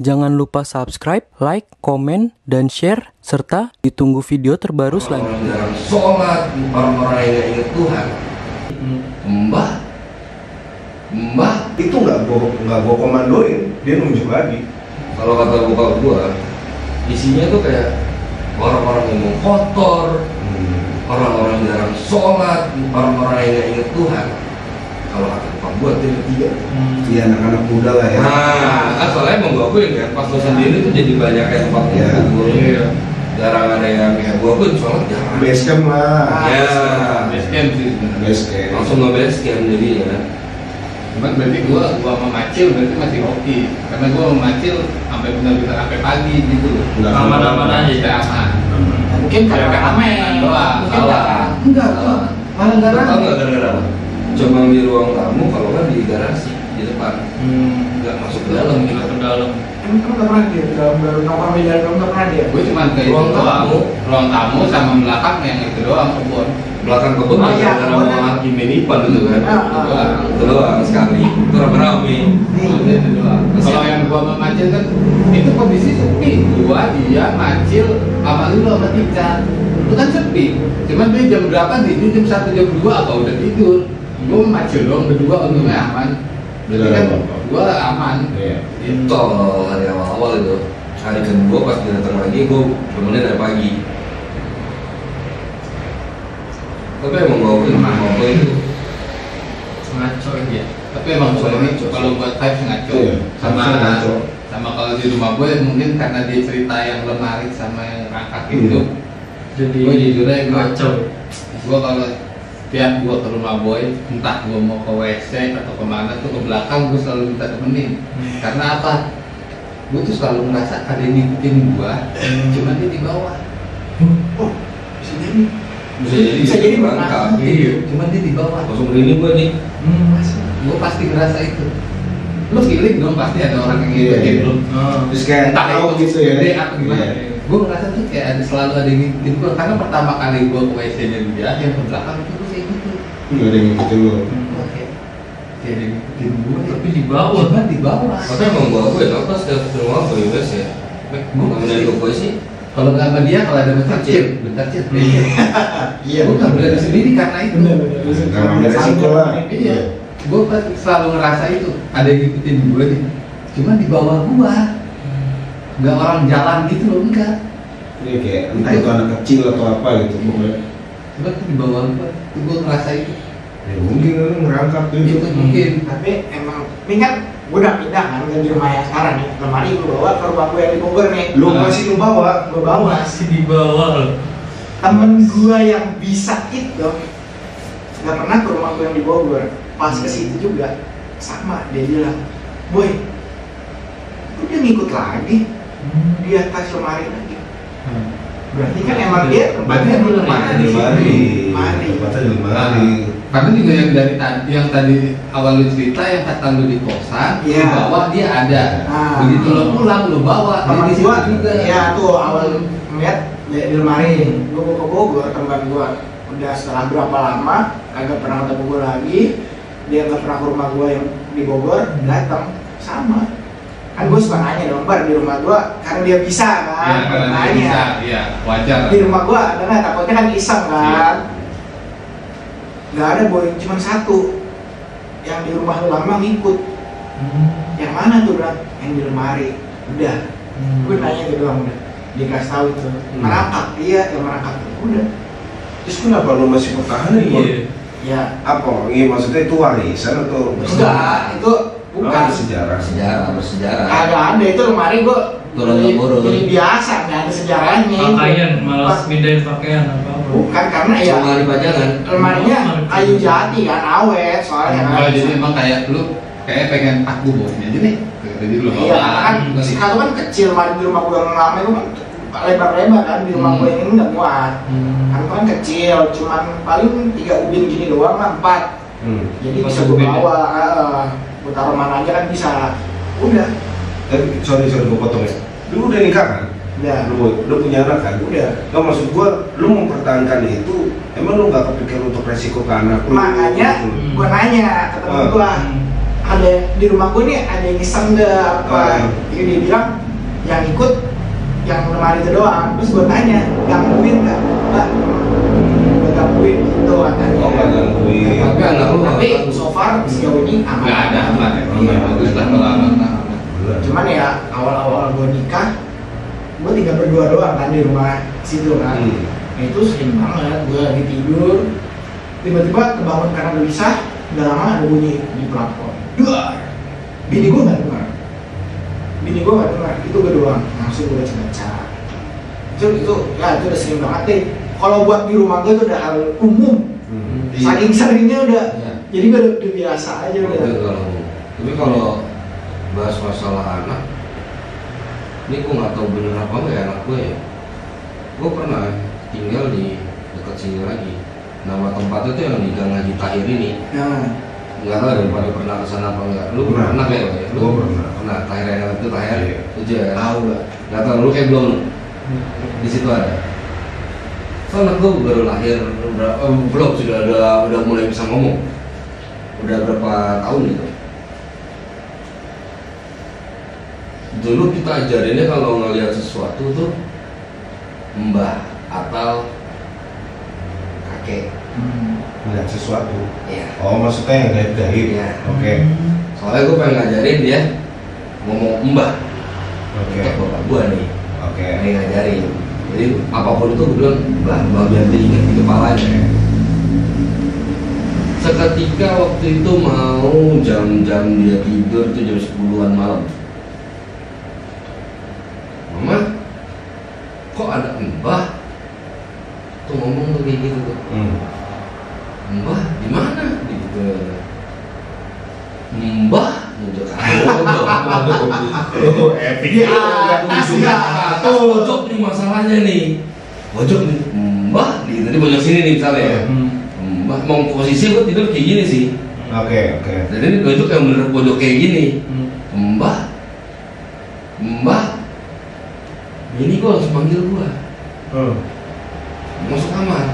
Jangan lupa subscribe, like, komen, dan share, serta ditunggu video terbaru selanjutnya. Orang jarang sholat, orang-orang yang gak ingat Tuhan. Mbah Itu nggak gua komandoin, dia nunjuk lagi. kalau kata bokap gua, isinya tuh kayak orang-orang yang mau kotor, orang-orang jarang sholat, orang-orang yang gak ingat Tuhan. Kalau kata bokap gua itu tiga. Iya, anak-anak muda lah ya. Nah, soalnya emang gua akuin kan, pas lo sendiri tuh jadi banyak yang tempat Iya. kubur. Jarang ada yang kayak gua pun sholat jarang. Base camp lah. Ya, Base camp sih sebenarnya. Base camp. langsung nge-base camp jadi ya. Cuman berarti gua sama Macil berarti masih oke. Karena gua sama Macil sampai benar-benar sampai pagi gitu loh. Nggak Aman-aman aja, kita aman. Mungkin karena rame doang. mungkin Salah. enggak kok malah enggak Tahu rame nggak gara-gara apa? Cuma di ruang tamu, kalau kan di garasi di depan, nggak masuk ke dalam. Nggak ke dalam. emang nggak pernah dia dalam baru nongkrong di dalam nggak pernah dia Gue cuma ke itu Ruang doang. tamu. Ruang tamu sama belakang yang itu doang kebun. Belakang kebun Oh, masih iya, ada kebunnya. nama Hakim Menipan itu kan. Ah. Itu doang sekali. Itu rame-rame. Itu doang. Kalau yang gua sama Macil kan itu kondisi sepi. Gua, dia, Macil, sama lu sama Tika. Itu kan sepi. Cuman dia jam berapa tidur, jam 1, jam 2 apa udah tidur. Gua sama Macil doang berdua untungnya aman. Berarti kan gua aman. Itu hari awal-awal itu. Hari kedua pas dia datang lagi, gue temenin dari pagi. Tapi emang gue itu Ngaco dia. Tapi emang gua ini kalau buat type ngaco. Iya, Sama ngaco. sama kalau di rumah gue mungkin karena dia cerita yang lemari sama yang rangkak itu. Jadi Gue jujur aja gue kalau tiap gue ke rumah boy, entah gue mau ke WC atau kemana tuh ke belakang gue selalu minta temenin. Karena apa? Gue tuh selalu ngerasa ada yang ngikutin gue, cuma dia di bawah. oh bisa jadi bisa jadi berangkat. berangkat. Cuma dia di bawah. Langsung begini gue nih. Gue pasti ngerasa itu. Lu feeling dong pasti ada orang yang ngikutin Iya. lu. Terus kayak Entah tahu itu gitu ya. gede apa gimana. Iya. Gue ngerasa tuh kayak ada selalu ada yang ngikutin gue. Karena pertama kali gue ke WC-nya dia, yang ke belakang itu gue kayak gitu. Nggak ada yang ngikutin lu. Oke. Kayak ada yang ngikutin gue. Tapi di bawah. Cuma di bawah. Makanya emang gue apa setiap ke rumah gue bebas ya. Gue nemenin gue sih. Kalau nggak sama dia, kalau ada bentar cil. iya Gue nggak berani sendiri karena itu. Nggak ambil resiko lah. Iya. Gue selalu ngerasa itu ada yang ngikutin gue nih. Cuma di bawah gue. Nggak orang jalan gitu loh, enggak. Ini kayak entah itu anak kecil atau apa gitu pokoknya. Cuma tuh di bawah gue. Itu gue ngerasa itu. Ya mungkin lu ngerangkap tuh. Itu mungkin. tapi emang ini kan gue udah pindah kan dari rumah yang sekarang nih lemari gue bawa ke rumah gue yang di Bogor nih Lu masih lu bawa. gue bawa Masih di bawah loh. temen gue yang bisa itu nggak pernah ke rumah gue yang di Bogor pas ke situ juga sama dia bilang boy udah ngikut lagi di atas lemari lagi berarti kan emang dia tempatnya di lemari Lemari. Tempatnya di lemari. Karena juga yang dari tadi, yang tadi awal lu cerita yang kata lu di kosan, Iya. di bawah dia ada. Ah. Begitu lo pulang lu bawa, teman di situ gua juga. ya tuh awal ngeliat di lemari gua ke Bogor teman gua udah setelah berapa lama kagak pernah ketemu gua lagi dia nggak pernah ke rumah gua yang di Bogor datang sama kan gua suka nanya dong bar di rumah gua karena dia bisa Iya, kan karena dia nanya bisa, iya, wajar. di rumah gua ada nggak takutnya kan iseng kan nggak ada boy cuma satu yang di rumah lu lama ngikut yang mana tuh bilang yang di lemari udah gue nanya gitu doang udah dikasih tahu itu merangkak dia yang merangkak udah Terus kenapa lu masih pertahanan? ya Apa? Iya maksudnya itu warisan atau? enggak itu bukan Ada sejarah. Bersejarah. kagak ada itu lemari gue Turun-temurun. beli biasa nggak ada sejarahnya Pakaian, malas pindahin pakaian apa-apa. bukan karena ya Lemari pajangan. lemarinya kayu jati kan awet soalnya kan Oh, jadi emang kayak lu kayak pengen aku bawahnya aja nih. Jadi lu iya kan satu kan kecil lemari di rumah gue yang lama itu kan lebar-lebar kan di rumah gue ini nggak muat kan kecil cuman paling 3 ubin gini doang lah 4 jadi Pas bisa gue ubin ya? bawa gue taruh mana aja kan bisa udah Tapi sorry gue potong ya. Lu udah nikah kan? udah Lu udah punya anak kan? Udah. Nah, maksud gua, lu mempertahankan itu, emang lu nggak kepikir untuk resiko ke anak lu? makanya Gitu. gue nanya ke temen gue ada di rumah gue nih ada yang iseng deh apa, dia bilang yang ikut yang lemari itu doang. Terus gue tanya, gangguin nggak? Mbak, gue gangguin gitu katanya. Oh, nggak gangguin. Tapi anak lu Tapi so far sejauh ini aman. Nggak ada aman ya. Iya. Bagus lah kalau aman. Cuman ya awal-awal gue nikah, gue tinggal berdua doang kan di rumah situ kan. Nah itu sering banget gue lagi tidur, tiba-tiba kebangun karena gelisah, nggak lama ada bunyi di plafon. Duar. Bini gue nggak dengar. Itu gue doang. Langsung gue baca. Itu ya itu udah sering banget deh. Kalau buat di rumah gue itu udah hal umum. Saking seringnya udah. Iya. Jadi gue udah biasa aja udah. Tapi kalau bahas masalah anak, ini gue nggak tahu bener apa nggak ya anak gue ya. Gue pernah tinggal di dekat sini lagi. Nama tempatnya tuh yang di Gang Haji Tahir ini. Nah, Nggak tahu daripada pernah kesana apa enggak. Lu Pernah. pernah kayak ya? Lu Gua pernah. Pernah. Tahir yang itu Tahir. Iya. Itu aja. tahu gak? Nggak tahu. Lu kayak belum. Di situ ada. So anak gue baru lahir, belum sudah udah mulai bisa ngomong. Udah berapa tahun gitu. Dulu kita ajarinnya kalau ngelihat sesuatu tuh mbah atau kakek. Melihat sesuatu. Iya. Oh, maksudnya yang gaib-gaib. Iya. Oke. Soalnya gue pengen ngajarin dia ngomong mbah. Oke. Untuk bapak gue nih. Oke. Pengen ngajarin. Jadi apapun itu gue bilang mbah biar dia ingat di kepalanya. Seketika waktu itu mau jam-jam dia tidur tuh jam 10-an malam. Mama, kok ada mbah tuh ngomong tuh kayak gitu tuh. Mbah di mana? Gitu. Mbah nunjuk Oh, epic. pojok nih masalahnya nih. Pojok nih. Mbah gitu. Tadi pojok sini nih misalnya ya. Mbah mau posisi gue tidur kayak gini sih. Oke. Jadi ini pojok yang bener pojok kayak gini. Mbah. Ini gue langsung panggil gue. Masuk kamar.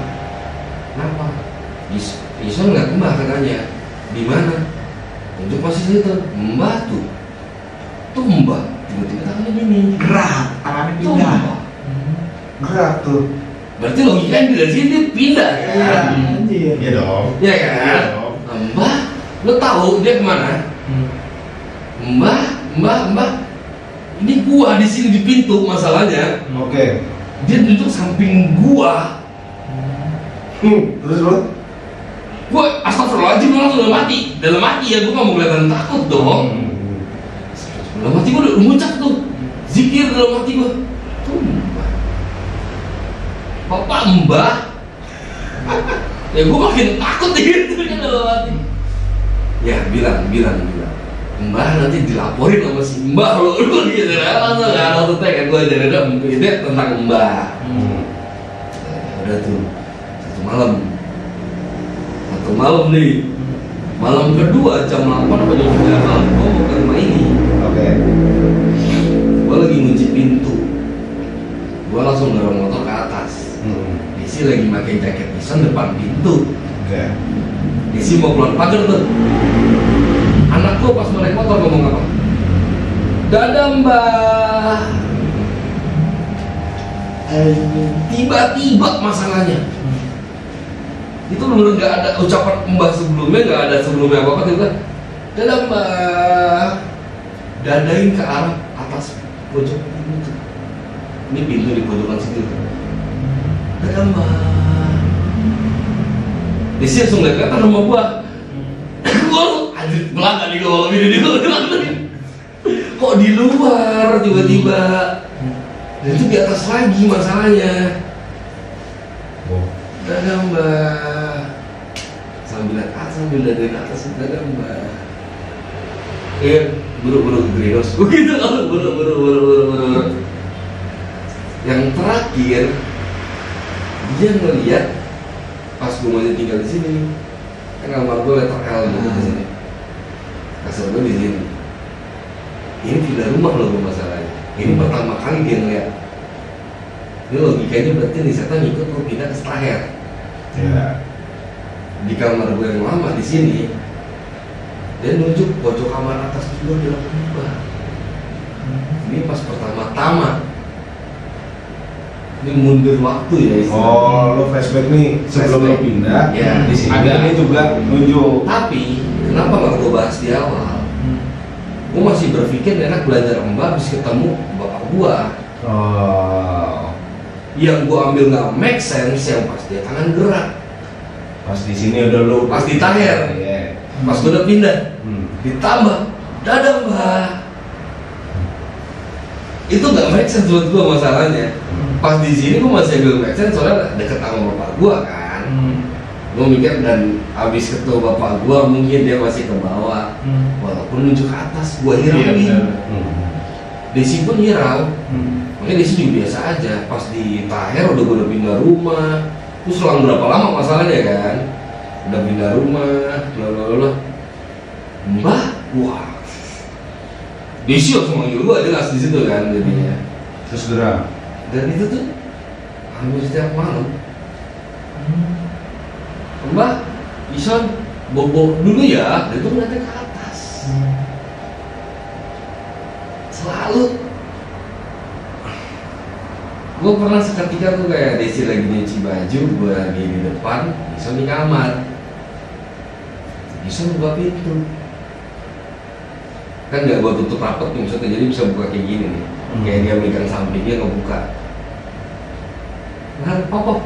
Kenapa? Ison nggak mbah katanya. Di mana? Tunjuk posisi itu. Mbah tuh. Tuh mbah. Tiba-tiba tangannya gini. Gerak, tangannya Tuh pindah. mbah. Gerak tuh. Berarti logikanya dari sini dia pindah kan? Anjir. Iya dong. Iya kan? dong. Mbah, lo tahu dia kemana? Mbah. Ini gua di sini di pintu masalahnya. Oke. Dia duduk samping gua. Terus lo? Gua astagfirullahaladzim langsung dalam hati ya, gua nggak mau kelihatan takut dong. Dalam hati gua udah muncak tuh, zikir dalam hati gua. Tuh mbah, Bapak mbah. Ya gua makin takut gitu kan dalam hati. Ya bilang. Mbah nanti dilaporin sama si mbah lo gitu kan, langsung tanya gue jadi ide tentang mbah. Udah tuh satu malam nih, malam kedua jam 8 atau jam 9 malam gue mau ke rumah ini. Oke. Gue lagi ngunci pintu, gue langsung dorong motor ke atas. Desi lagi pakai jaket pisan depan pintu. Oke. Desi mau keluar pagar tuh. Anakku pas naik motor ngomong apa? Dadah mbah. Tiba-tiba masalahnya. Itu bener nggak ada ucapan mbah sebelumnya, nggak ada sebelumnya apa-apa tiba. Dadah mbah. Dadain ke arah atas pojok pintu. Ini pintu di pojokan situ. Dadah mbah. Desi langsung lihat ke atas rumah gua. Anjir, belakang nih kalau ini kok di luar tiba-tiba. Dan itu di atas lagi masalahnya. Dadah mbak. Sambil dari atas, dadah mbak. Buru-buru ke greenhouse. Begitu kalau buru-buru. Yang terakhir dia ngeliat pas gue masih tinggal di sini. Kan kamar gue letter L gitu di sini. Kasur gue di sini. Ini pindah rumah loh masalahnya. Ini pertama kali dia ngeliat. Ini logikanya berarti nih setan ngikut mau pindah ke Staher. Ya. Di kamar gue yang lama di sini, Dia nunjuk pojok kamar atas itu gue bilang Mbah. Ini pas pertama-tama. Ini mundur waktu ya istilahnya. Oh, lo flashback nih sebelum lo pindah. Ya, di sini ada. ini juga nunjuk. Tapi kenapa nggak gue bahas di awal? Gue masih berpikir enak belajar Mbah habis ketemu bapak gue. Oh, Yang gue ambil nggak make sense yang pas dia tangan gerak, pas di sini udah lo. pas di Tahir, Iya. pas gue udah pindah, ditambah dadah Mbah. Itu nggak make sense buat gue masalahnya. Pas di sini gue masih ambil make sense soalnya deket sama bapak gue kan. Gue mikir dan abis ketemu bapak gue mungkin dia masih ke bawah, walaupun nunjuk ke atas gue hirauin. Desi pun hirau, makanya Desi juga biasa aja. Pas di Tahir udah gue udah pindah rumah, terus selang berapa lama masalahnya kan? Udah pindah rumah, lalu Mbah, wah, Desi langsung manggil gue jelas di situ kan jadinya. Terus gerak. Dan itu tuh hampir setiap malam. Mbah, Ison bobo dulu ya, dan itu ngeliatnya ke atas. Selalu. Gue pernah seketika tuh kayak Desi lagi nyuci baju, gue lagi di depan, Ison di kamar. Ison buka pintu. Kan nggak gue tutup rapet nih, maksudnya jadi bisa buka kayak gini nih. Kayak dia megang sampingnya ngebuka. Nah, papa,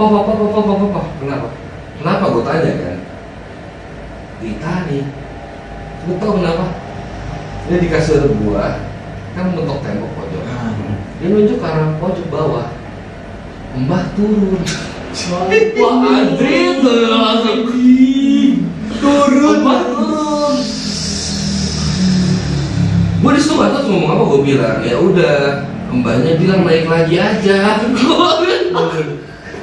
kenapa? Kenapa gue tanya kan? Ditarik. Gue tau kenapa? Dia di kasur gua kan bentuk tembok pojok. Dia nunjuk ke arah pojok bawah. Mbah turun. Wah, Andri tuh langsung turun. Mbah turun. Gue disitu nggak tahu ngomong apa. Gue bilang ya udah, Mbahnya bilang naik lagi aja.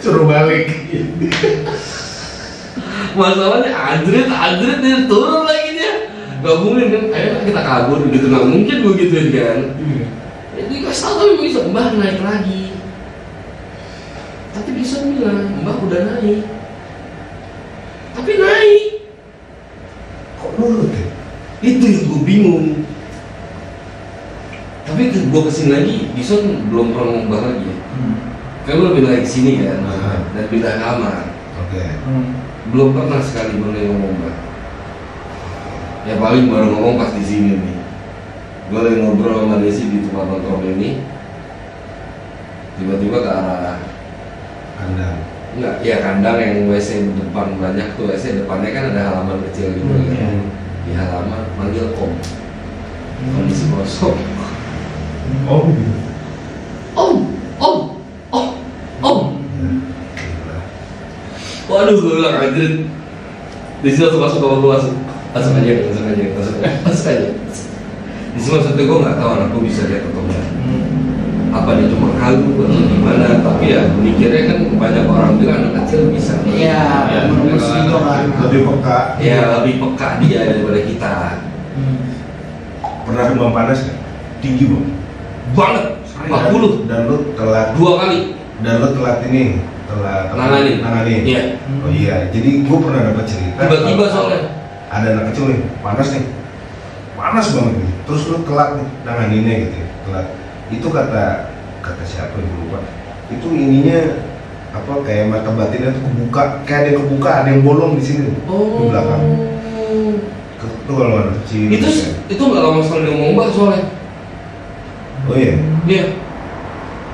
Suruh balik. Masalahnya Andrit dia turun lagi dia. Gak mungkin kan, ayo kita kabur gitu, gak mungkin begitu kan. Jadi kasih tau tapi bisa Mbah naik lagi. Tapi bisa bilang Mbah udah naik. Tapi naik. Kok nurut ya? Itu yang gue bingung. Tapi gue kesini lagi, Bison belum pernah ngomong Mbah lagi ya. Kan gue pindah lagi kesini kan, dan pindah kamar. Oke. Belum pernah sekali boleh ngomong Mbah. Ya paling baru ngomong pas di sini nih. Gue lagi ngobrol sama Desi di tempat nongkrong ini. Tiba-tiba ke arah Kandang. enggak, ya kandang yang WC depan banyak tuh WC depannya kan ada halaman kecil gitu kan. Di halaman manggil Om. Kondisi kosong. Oh gitu. Om. Waduh, gue bilang anjir. Di sini masuk masuk aja. Di sini maksudnya gue nggak tahu anak gue bisa lihat atau enggak. Apa dia cuma halu atau gimana? Tapi ya mikirnya kan banyak orang bilang anak kecil bisa. Iya, rumus gitu kan. Lebih peka. Ya lebih peka dia daripada kita. Pernah demam panas nggak? Tinggi bang. Banget. 40. Dan lu telat. 2 kali. Dan lu telat ini. Telat. Nanganin. Iya. Oh iya. Jadi gue pernah dapat cerita. Tiba-tiba soalnya. Ada anak kecil nih, panas nih. Panas banget nih. Terus lu telat nih nanganinnya gitu. Ya. Telat. Itu kata siapa yang lupa. Itu ininya apa kayak mata batinnya tuh kebuka, kayak ada yang kebuka, ada yang bolong di sini di belakang. Itu kalau anak kecil. Itu nggak lama sekali dia ngomong Mbak soalnya. Oh iya. Iya.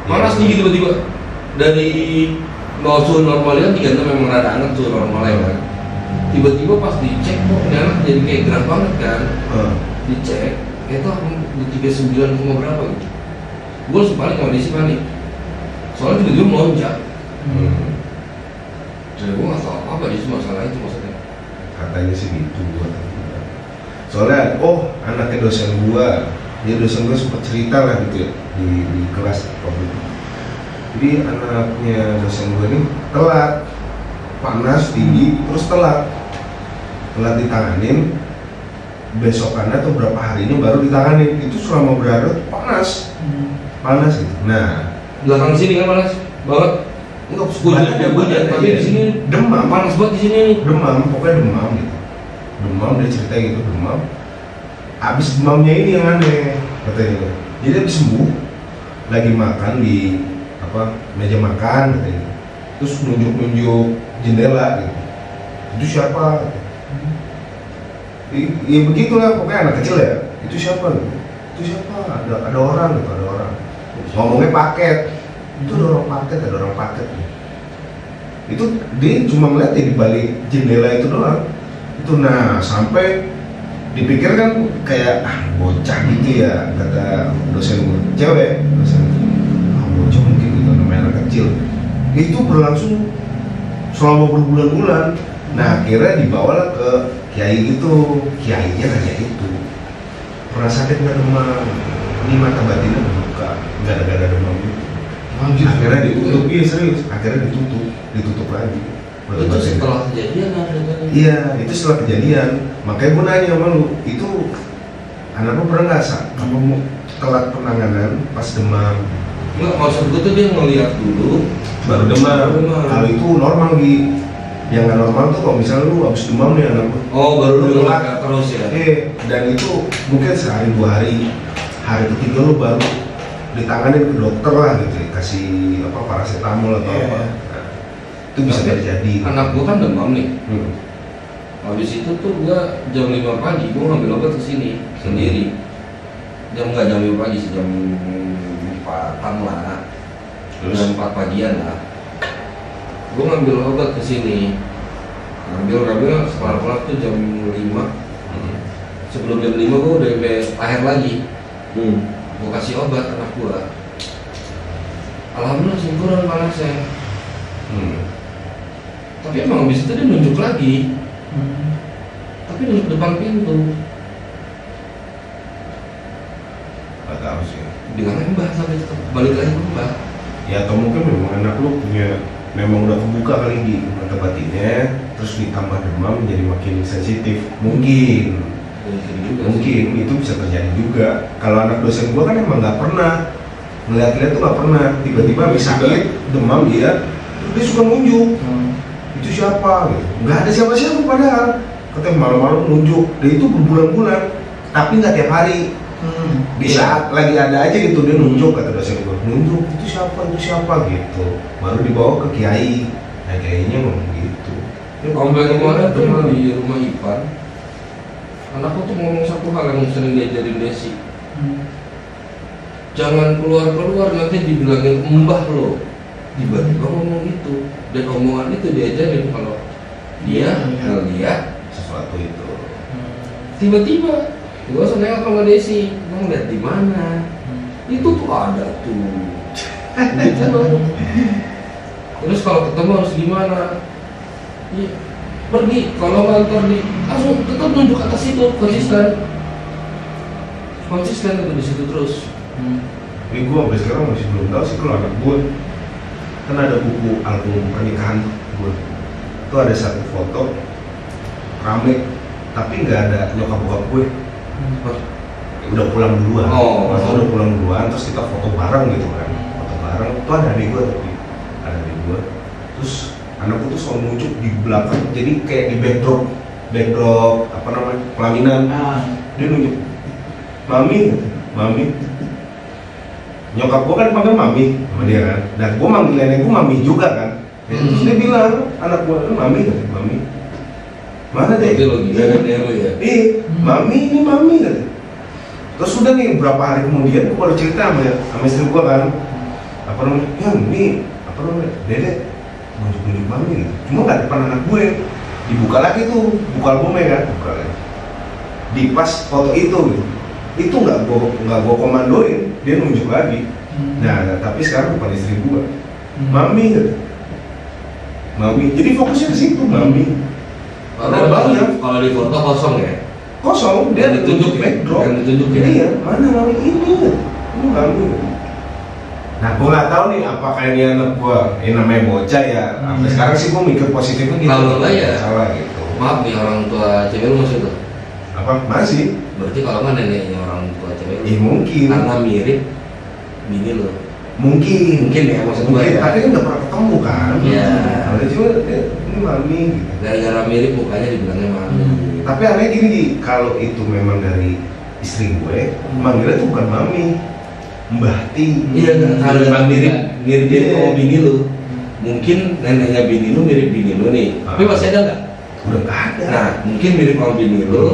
Panas tinggi tiba-tiba. Dari suhu normalnya 36 memang rada anget suhu normalnya kan. Tiba-tiba pas dicek kok ini anak jadi kayak gerak banget kan. Dicek, itu 39 berapa gitu. Gue langsung panik sama Desi panik. Soalnya tiba-tiba melonjak. Jadi gue nggak tahu apa di masalah itu maksudnya. Katanya sih gitu gua. Soalnya anaknya dosen gua, dia dosen gua sempat cerita lah gitu ya di kelas waktu itu. Jadi anaknya dosen gua ini telat, panas tinggi, terus telat ditanganin. Besokannya atau berapa harinya baru ditanganin. Itu selama berlarut panas gitu. Nah, Belakang sini kan panas banget. enggak Hujan, tapi di sini demam, panas banget di sini. pokoknya demam gitu. Demam, dia cerita gitu, demam. abis demamnya ini yang aneh katanya. Jadi abis sembuh lagi makan di meja makan katanya. Terus nunjuk jendela gitu. Itu siapa? Ya begitulah pokoknya anak kecil ya. Itu siapa? Gitu. Itu siapa? Ada orang gitu, ada orang. Ngomongnya paket. Itu ada orang paket. Itu dia cuma ngeliat ya di balik jendela itu doang. Itu nah sampai dipikir kan kayak bocah gitu ya, kata dosen gue cewek, dosen bocah mungkin gitu namanya anak kecil. Itu berlangsung selama berbulan-bulan. Nah akhirnya dibawalah ke kiai gitu, kiainya nanya itu pernah sakit nggak demam, ini mata batinnya terbuka nggak ada demam gitu. Akhirnya ditutup, iya serius, akhirnya ditutup lagi. Itu setelah kejadian ada. Iya, itu setelah kejadian. Makanya gue nanya sama lu, itu anak lu pernah nggak kamu telat penanganan pas demam? Enggak, maksud gue tuh dia ngeliat dulu Baru demam. Kalau itu normal Gi. Yang nggak normal tuh kalau misalnya lu abis demam nih anak lu. Oh, baru lu telat terus ya. Dan itu mungkin sehari 2 hari. Hari ketiga lu baru ditanganin ke dokter lah gitu, kasih paracetamol atau apa. Nah, itu bisa terjadi. Anak gua kan demam nih. Habis itu tuh gua jam 5 pagi gua ngambil obat kesini sendiri. Jam 5 pagi sih, jam 4-an lah. Jam 4 pagian lah. Gua ngambil obat kesini. Ngambil sekolah tuh jam 5. Sebelum jam 5 gua udah lahir lagi. Gue kasih obat anak gue, alhamdulillah langsung turun panasnya. Tapi emang abis itu dia nunjuk lagi, tapi nunjuk depan pintu. Gak tahu sih. Bilangnya mbah, sampai balik lagi ke mbah. Ya atau mungkin memang anak lu punya, memang udah kebuka kali di mata batinnya, terus ditambah demam jadi makin sensitif. Mungkin itu bisa terjadi juga. Kalau anak dosen gua kan emang nggak pernah ngeliat-liat tuh, nggak pernah tiba-tiba habis sakit demam dia suka nunjuk. Itu siapa gitu, nggak ada siapa-siapa padahal katanya malam-malam nunjuk. Dan itu berbulan-bulan tapi nggak tiap hari. Di saat lagi ada aja gitu dia nunjuk, kata dosen gua, nunjuk itu siapa gitu, baru dibawa ke kiai. Nah kiainya ngomong gitu. Komplain kemarin tuh di rumah Ipan, anakku tuh ngomong satu hal yang sering diajarin Desi. Jangan keluar-keluar nanti dibilangin mbah lo. Tiba-tiba ngomong gitu. Dan omongan itu diajarin kalau dia ngeliat Sesuatu itu. Tiba-tiba gua seneng sama Desi, gua ngeliat di mana. Itu tuh ada tuh. Gitu loh. Terus kalau ketemu harus gimana? Iya. Pergi, kalau ngantor di langsung tetap nunjuk atas itu, konsisten itu di situ terus. Ini gue sampai sekarang masih belum tahu sih kalau anak gue kan ada buku album pernikahan gue. Itu ada satu foto rame, tapi nggak ada nyokap bokap gue. Udah pulang duluan. Udah pulang duluan, terus kita foto bareng gitu kan. Foto bareng, itu ada adik gue tapi ada adik gue. Terus anakku tuh selalu muncul di belakang, jadi kayak di backdrop pelaminan. Dia nunjuk mami. Nyokap gua kan panggil mami sama dia kan, dan gua manggil nenek gua mami juga kan. Terus dia bilang anak gua, mami mana deh? Itu logika kan dia lo ya. Mami ini mami kan. Terus udah nih beberapa hari kemudian gua baru cerita sama istri gua kan, dedek nunjuk mami gitu. Cuma nggak depan anak gue, dibuka lagi tuh, buka albumnya kan, buka lagi. Di pas foto itu gitu, itu nggak gue komandoin, dia nunjuk lagi. Nah tapi sekarang bukan istri gue, mami gitu. Jadi fokusnya ke situ, mami. Kalau di foto kosong ya? Kosong, dia ditunjuk backdrop. Ditunjuk ya? Iya, mana mami ini mami. Nah, gue nggak tahu nih apakah ini anak gue, ini namanya bocah ya. Sampai sekarang sih gue mikir positifnya gitu. Kalau enggak ya, salah gitu. Maaf nih orang tua cewek lu masih tuh. Apa? Masih? Berarti kalau nggak neneknya orang tua cewek lu. Mungkin. Karena mirip bini lo. Mungkin ya maksud gue ya. Tapi kan nggak pernah ketemu kan. Iya. Kalau cuma ini mami gitu. Gara-gara mirip mukanya dibilangnya mami. Tapi aneh gini, kalau itu memang dari istri gue manggilnya tuh bukan mami, Mbah Ti. Iya, karena mirip sama bini lu. Mungkin neneknya bini lu mirip bini lu nih. Tapi masih ada nggak? Udah nggak ada. Nah, mungkin mirip sama bini lu.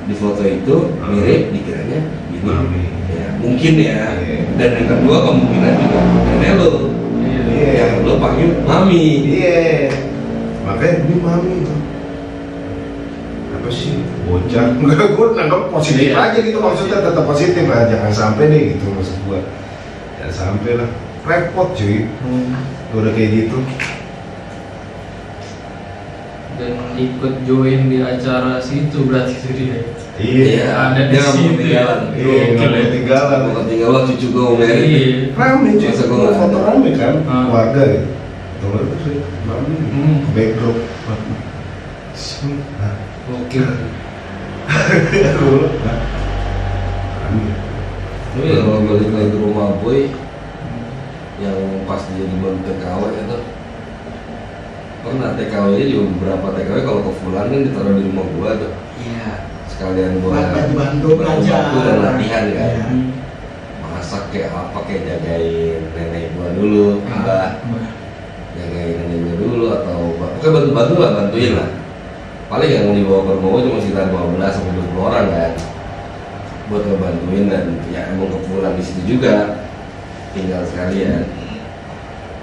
Di foto itu mirip, dikiranya bini. Mami. Ya, mungkin ya. Iya. Dan yang kedua kemungkinan juga nenek lu. Iya. Yang lu panggil mami. Iya. Makanya ini mami tuh. Apa sih? Bocah. Enggak, gue nanggap positif Iya. aja gitu, maksudnya tetap positif lah, jangan sampai deh gitu maksud gue. Jangan sampai lah. Repot cuy. Udah kayak gitu. Dan ikut join di acara situ berarti itu dia. Iya. Ada di Dia nggak mau situ ketinggalan. ya. Iya, nggak mau ketinggalan. Kalau ketinggalan cucu gue mau merit. Iya. Rame cuy, Masa gua nggak foto ada? rame kan, Ah. keluarga gitu. Tuh tuh cuy, mami, backdrop. Nah, Oke. dulu. Rame. Tapi kalau balik lagi ke rumah boy, yang pas dia di baru TKW itu, pernah TKW-nya juga beberapa TKW kalau ke Fulan kan ditaruh di rumah gua tuh, Iya. sekalian buat Bantu belajar. dan latihan kan. Iya. Masak kayak apa, kayak jagain nenek gua dulu, mbak, jagain nenek gua dulu atau pokoknya bantu-bantu lah, bantuin lah. Paling yang dibawa ke rumah gua cuma sekitar 15 sampai 20 orang kan, buat ngebantuin dan ya emang kepulang di situ juga, tinggal sekalian.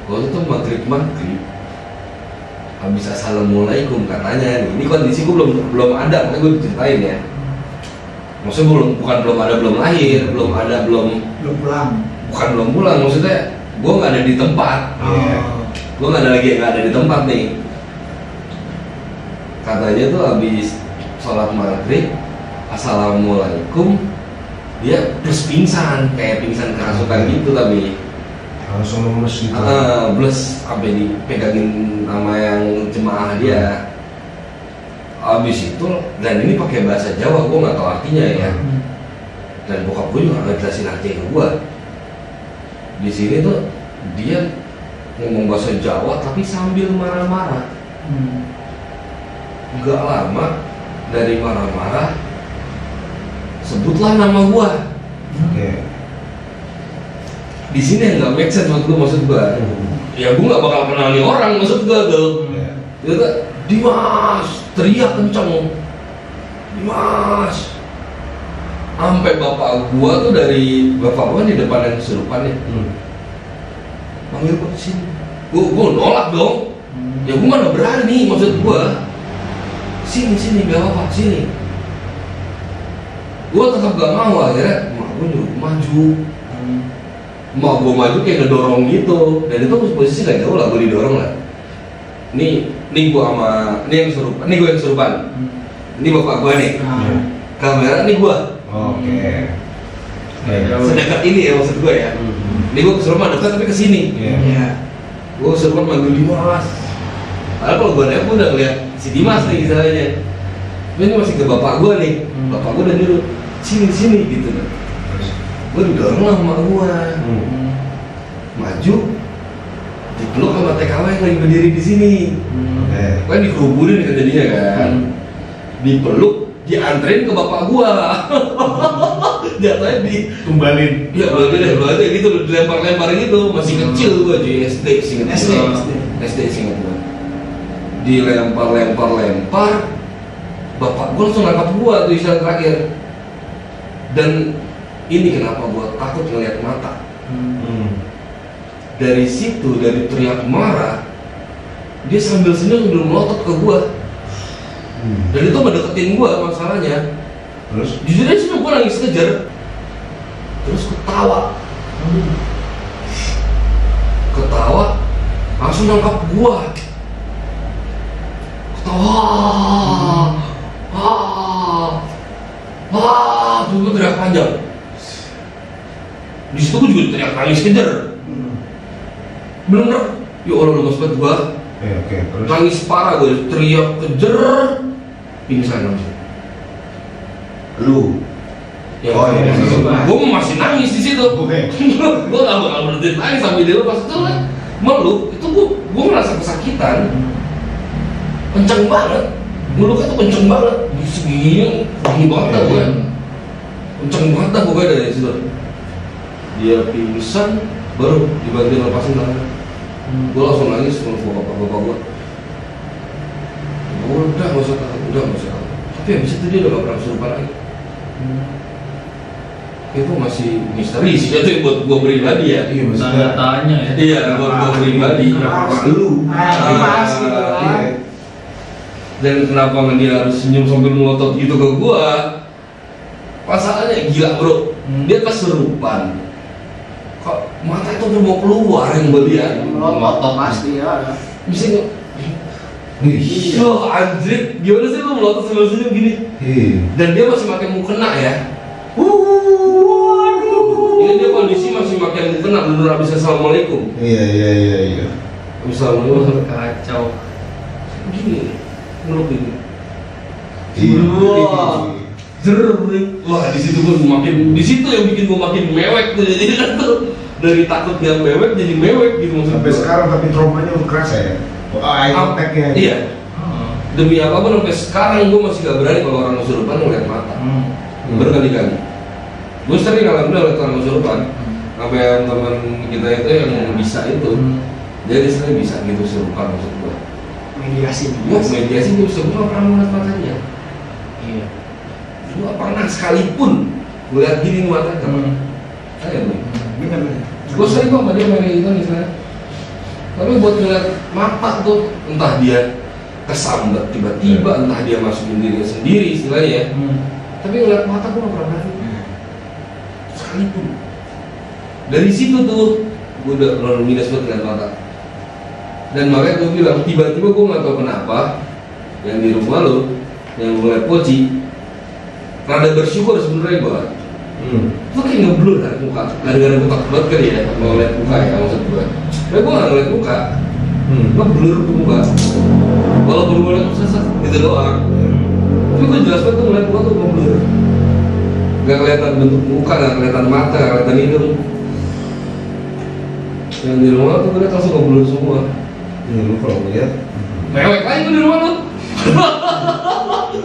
Waktu itu maghrib habis assalamualaikum katanya nih. Ini kondisi gue belum ada, makanya gue diceritain ya. Maksudnya belum ada belum lahir, belum Belum pulang. bukan belum pulang, maksudnya gue nggak ada di tempat. Iya. Gue nggak ada di tempat nih. Katanya tuh habis sholat maghrib, assalamualaikum, dia terus pingsan, kayak pingsan kerasukan gitu tapi Langsung lemes gitu. blus sampai dipegangin sama yang jemaah dia. Abis itu, dan ini pakai bahasa Jawa, gue nggak tahu artinya ya. Dan bokap gue juga nggak jelasin artinya ke gue. Di sini tuh dia ngomong bahasa Jawa tapi sambil marah-marah. Gak lama dari marah-marah, sebutlah nama gue. Oke. Di sini yang nggak make sense maksud gue. Ya gue nggak bakal kenal nih orang maksud gue tuh. Iya. Dia tuh Dimas, teriak kenceng, Dimas. Sampai bapak gua tuh bapak gua di depan yang kesurupan ya, panggil gua kesini. Gua nolak dong. Ya gua mana berani, maksud gua. Sini gak apa-apa, sini. Gua tetap gak mau, akhirnya mak gua nyuruh maju. Mak gua maju kayak ngedorong gitu, dan itu posisi gak jauh lah, gua didorong lah. Ini gua sama ini gua yang kesurupan. Ini bapak gua nih. Kamera ini gua. Oke. Sedekat ini ya maksud gua ya. Ini gua kesurupan dekat tapi kesini. Iya. Gua kesurupan manggil Dimas. Padahal kalau gua nanya gua udah ngeliat si Dimas nih istilahnya. Tapi ini masih ke bapak gua nih. Bapak gua udah nyuruh sini gitu kan. Terus. Gua didorong lah sama gua. Maju. Dipeluk sama TKW yang lagi berdiri di sini. Oke. Kan dikerubunin kan jadinya kan. Dipeluk, dianterin ke bapak gua. Jatuhnya Tumbalin. iya belajar gitu, dilempar-lempar gitu. Masih kecil gua di SD singkat gua. SD singkat gua. Dilempar-lempar, bapak gua langsung nangkap gua tuh istilah terakhir. Dan ini kenapa gua takut ngeliat mata. Dari situ, dari teriak marah, dia sambil senyum sambil melotot ke gua. Dan itu mendeketin gua masalahnya. Terus? Jujur aja senyum, gua nangis kejar. Terus ketawa, langsung nangkap gua. Ketawa, tuh gua teriak panjang. Di situ gua juga teriak nangis kejar. Bener-bener, ya Allah lemes banget gua. Oke. Terus? Nangis parah gue, teriak kejer, pingsan langsung. Lu. Ya, Oh, iya. gue masih nangis di situ. Oke. Gue gak bakal berhenti nangis sampai dia lepas itu lah. Meluk, itu gue merasa kesakitan, kenceng banget. Meluknya tuh kenceng banget, segini banget tau gue. kenceng banget dah pokoknya dari situ. Dia pingsan, baru dibantuin lepasin tangan. Gue langsung nangis sama bapak gue. Udah nggak usah takut. Tapi habis itu dia udah gak pernah kesurupan lagi. Itu masih misteri sih, itu buat gue pribadi ya. Iya, Tanda tanya ya. Iya, buat gue pribadi. Lu Mas gitu kan. Dan kenapa dia harus senyum sambil melotot gitu ke gue? Masalahnya gila bro, dia kesurupan. Kok mata itu udah mau keluar yang gue lihat. Melotot pasti ya. Bisa nggak? Yo anjir, gimana sih lu melotot sambil senyum gini? Dan dia masih pakai mukena ya. Ini dia kondisi masih pakai mukena, bener habis assalamualaikum. Iya. Assalamualaikum. Kacau. Gini, ngeluk ini. Iya. Wah di situ gue makin, di situ yang bikin gue makin mewek tuh, jadi kan tuh dari takut dia mewek jadi mewek gitu maksud Sampai gua. sekarang tapi traumanya udah kerasa ya. Eye contact-nya. Iya. Demi apapun sampai sekarang gue masih gak berani kalau orang kesurupan ngeliat mata. Berkali-kali. Gue sering alhamdulillah ngeliat orang kesurupan. Sampai teman kita itu yang bisa itu, dia sering bisa gitu kesurupan maksud gue. Mediasi. Mediasi dia bisa, gue gak pernah ngeliat matanya. Iya. Gue gak pernah sekalipun ngeliat gini matanya. Kayak gue. Bener. Gue sering kok sama dia kayak gitu misalnya. Tapi buat ngeliat mata tuh, entah dia kesambat tiba-tiba, entah dia masukin dirinya sendiri istilahnya ya. Tapi ngeliat mata gue gak pernah berani. Sekalipun. Dari situ tuh, gue udah minus banget ngeliat mata. Dan makanya gue bilang, tiba-tiba gue gak tau kenapa yang di rumah lo, yang gue ngeliat Poci, rada bersyukur sebenarnya gue. Lo kayak ngeblur kan muka, gara-gara gue takut banget kan ya mau ngeliat muka ya maksud gue. Tapi gue gak ngeliat muka, gue blur tuh muka. Walaupun gue ngeliat sesak gitu doang. Tapi gue jelas banget tuh ngeliat muka tuh gue blur. Gak kelihatan bentuk muka, gak kelihatan mata, gak kelihatan hidung. Yang di rumah tuh gue liat langsung ngeblur semua. Lu kalau ngeliat Mewek lagi gue di rumah lo.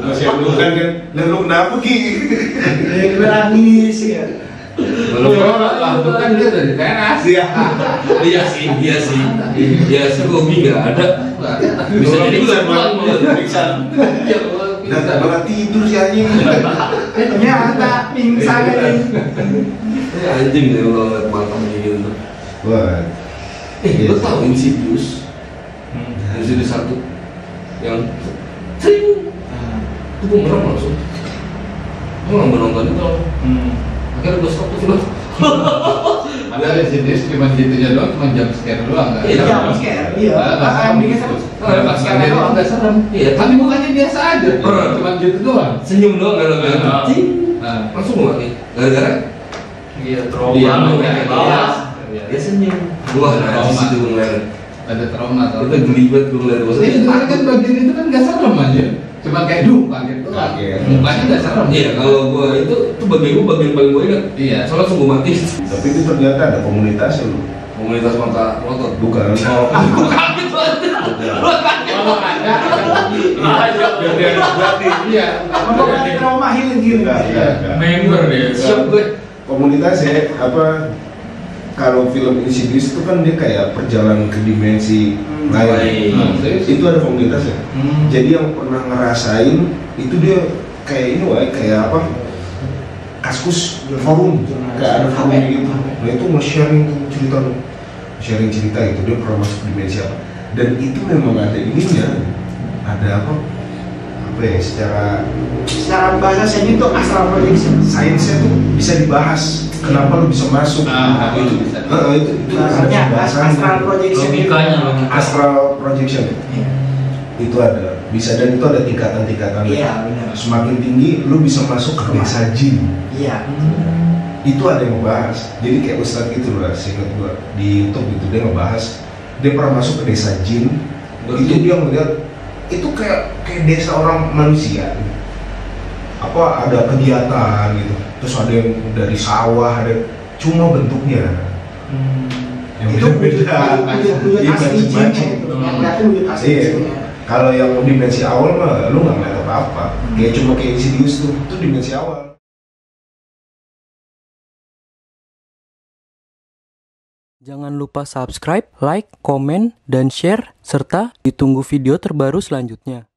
masih belum kan? Lalu kenapa Ki? Gue nangis ya. Lah, itu kan dia dari teras. Iya. Iya sih, hobi nggak ada. Bisa jadi udah pulang pingsan. Dan malah tidur si anjing. Ternyata pingsan ini. Ini anjing deh kalau ngeliat mata gitu. Wah. Lo tau Insidious? Insidious 1 yang tring itu gue merem langsung. Gue nggak mau nonton itu langsung. Akhirnya gue stop tuh film. Padahal jenis cuma gitunya doang, cuma jam scare doang kan? Iya, jump scare, iya. Nggak serem Bikin gitu. serem. Pas kalian doang nggak serem. Iya, Tapi mukanya biasa aja, cuma gitu doang. senyum doang kalau nggak Nah. cing Nah, langsung gue mati. Gara-gara Iya, trauma. Iya, Kayak bawah. dia senyum. Wah, nah di situ gue ngeliat. ada trauma tau. Itu geli banget gue ngeliat. Ini sebenarnya kan bagian itu kan nggak serem aja, cuma kayak kaget doang. Kaget. Mukanya nggak serem. Iya, kalau gue itu bagian bagian paling gue ingat. Iya. Soalnya langsung gue mati. Tapi itu ternyata ada komunitasnya lu. Komunitas mata melotot. Bukan. Gue kaget banget. Kalau ada Biar dia berarti. iya. Apa ada trauma healing gitu. Enggak. Member deh. Siap gue. Komunitas ya apa? Kalau film Insidious itu kan dia kayak perjalanan ke dimensi lain. Itu ada komunitasnya. Jadi yang pernah ngerasain itu dia kayak ini wah kayak apa? Kaskus forum, kayak ada forum gitu. Nah itu nge-sharing cerita itu dia pernah masuk dimensi apa? Dan itu memang ada ininya, ada apa? Apa ya? Secara bahasa saya itu astral projection. Sainsnya tuh bisa dibahas. Kenapa lu bisa masuk? Itu bisa. Itu Bahasanya astral projection. Logikanya, logika. Astral projection Iya. itu ada bisa dan itu ada tingkatan-tingkatan. Iya, benar. Semakin tinggi lu bisa masuk ke desa jin. Iya. Itu ada yang ngebahas. Jadi kayak Ustadz gitu loh, seingat gua di YouTube itu dia ngebahas dia pernah masuk ke desa jin. Itu dia ngeliat itu kayak desa orang manusia. Apa ada kegiatan gitu. Terus ada yang dari sawah, ada cuma bentuknya. Yang Itu beda-beda. wujud Iya, asli jinnya macam-macam. itu. Yang kelihatan wujud asli Iya. jinnya. Kalau yang dimensi awal mah lu nggak ngeliat apa-apa. Kayak cuma kayak Insidious tuh, itu dimensi awal. Jangan lupa subscribe, like, komen, dan share, serta ditunggu video terbaru selanjutnya.